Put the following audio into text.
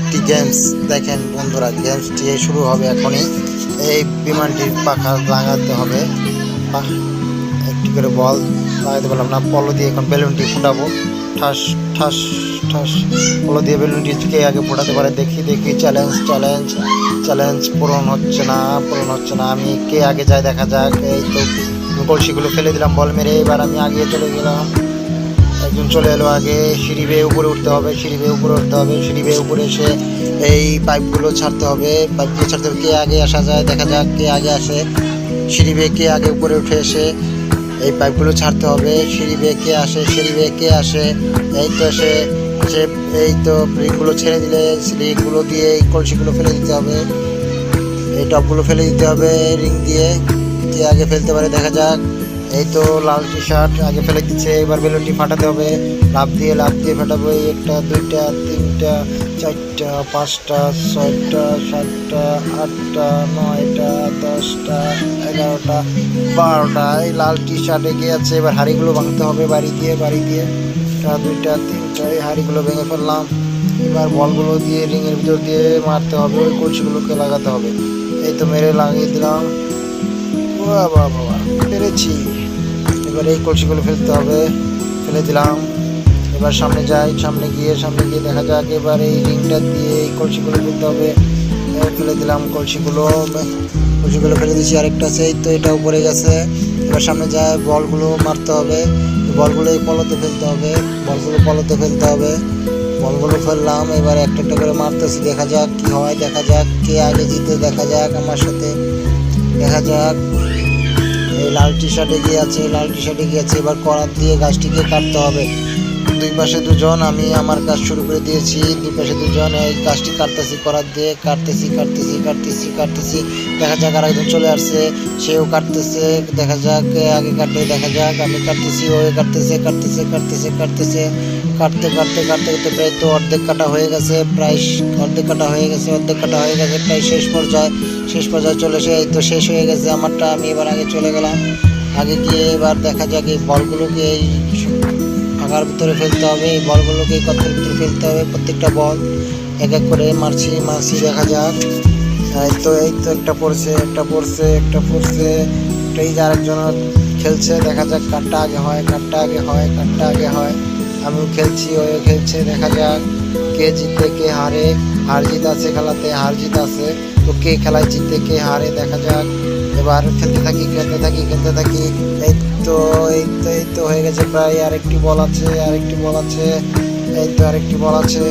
একটি গেমস দেখেন বন্ধুরা, গেমসটি শুরু হবে এখনই। এই বিমানটির পাখা লাগাতে হবে, একটি করে বল লাগাতে পারলাম না। পলো দিয়ে এখন বেলুনটি ফুটাবো, ঠাস ঠাস ঠাস। পলো দিয়ে বেলুনটি কে আগে ফোটাতে পারে দেখি দেখি। চ্যালেঞ্জ চ্যালেঞ্জ চ্যালেঞ্জ, পূরণ হচ্ছে না পূরণ হচ্ছে না। আমি কে আগে যায় দেখা যাক। এই তো কলসিগুলো ফেলে দিলাম বল মেরে, এবার আমি আগে চলে গেলাম। একজন চলে এলো আগে। সিঁড়ি বেয়ে উপরে উঠতে হবে, সিঁড়ি বেয়ে উপরে উঠতে হবে, সিঁড়ি বেয়ে উপরে এসে এই পাইপগুলো ছাড়তে হবে, পাইপগুলো ছাড়তে হবে। কে আগে আসা যায় দেখা যাক, কে আগে আসে। সিঁড়ি বেয়ে কে আগে উপরে উঠে এসে এই পাইপগুলো ছাড়তে হবে। সিঁড়ি বেয়ে কে আসে, সিঁড়ি বেয়ে কে আসে। এই তো সে সে এই তো রিংগুলো ছেড়ে দিলে রিংগুলো দিয়ে এই কলসিগুলো ফেলে দিতে হবে, এই টপগুলো ফেলে দিতে হবে রিং দিয়ে। কে আগে ফেলতে পারে দেখা যাক। এই তো লাল টি শার্ট আগে ফেলে দিচ্ছে, এবার বেলুনটি ফাটাতে হবে। লাফ দিয়ে ফাটাবো। একটা দুইটা তিনটা চারটা পাঁচটা ছয়টা সাতটা আটটা নয়টা 10টা 11টা 12টা। এই লাল টি শার্ট এগিয়ে আছে, এবার হাঁড়িগুলো ভাঙতে হবে বাড়ি দিয়ে একটা দুইটা তিনটা। এই হাঁড়িগুলো ভেঙে ফেললাম। এবার বলগুলো দিয়ে রিংয়ের ভিতর দিয়ে মারতে হবে, ওই কলসিগুলোকে লাগাতে হবে। এই তো মেরে লাগিয়ে দিলাম। বাবা বাবা পেরেছি। এবার এই কলসিগুলো ফেলতে হবে, ফেলে দিলাম। এবার সামনে যাই, সামনে গিয়ে দেখা যাক। এবার এই রিংটা দিয়ে এই কলসিগুলো ফেলতে হবে, ফেলে দিলাম কলসিগুলো ফেলে দিচ্ছি। আরেকটা আছে, এই তো এটা উপরে গেছে। এবার সামনে যায়, বলগুলো মারতে হবে, বলগুলো এই পলোতে ফেলতে হবে, বলগুলো ফেললাম। এবার একটা একটা করে মারতেছি, দেখা যাক কি হয়, দেখা যাক কে আগে জিতে, দেখা যাক আমার সাথে, দেখা যাক। এই লাল টি শার্ট এগিয়ে আছে, এবার করাত দিয়ে গাছটিকে কাটতে হবে। দুই পাশে দুজন, আমি আমার কাজ শুরু করে দিয়েছি। দুই পাশে দুজন এই গাছটি কাটতেছি, করাত দিয়ে কাটতেছি। দেখা যাক আর একজন চলে আসছে, সেও কাটতেছে, দেখা যাক আগে কাটে, দেখা যাক। আমি কাটতেছি, ও কাটতেছে কাটতে প্রায় তো অর্ধেক কাটা হয়ে গেছে, প্রায় শেষ পর্যায়ে চলে এসে এই তো শেষ হয়ে গেছে আমারটা। আমি এবার আগে চলে গেলাম, আগে গিয়ে এবার দেখা যাক এই বলগুলোকে এই ভাঙার ভিতরে ফেলতে হবে, এই বলগুলোকে এই গর্তের ভিতরে ফেলতে হবে। প্রত্যেকটা বল এক এক করে মারছি, দেখা যাক। এই তো একটা পড়ছে, এই যে আরেকজন খেলছে, দেখা যাক কারটা আগে হয়। আমিও খেলছি, ওও খেলছে, দেখা যাক কে জিতে কে হারে। হার জিত আছে খেলাতে, তো কে খেলায় জিতে কে হারে দেখা যাক। এবার খেলতে থাকি। এই তো হয়ে গেছে প্রায়। আরেকটি বল আছে, এই তো আরেকটি বল আছে।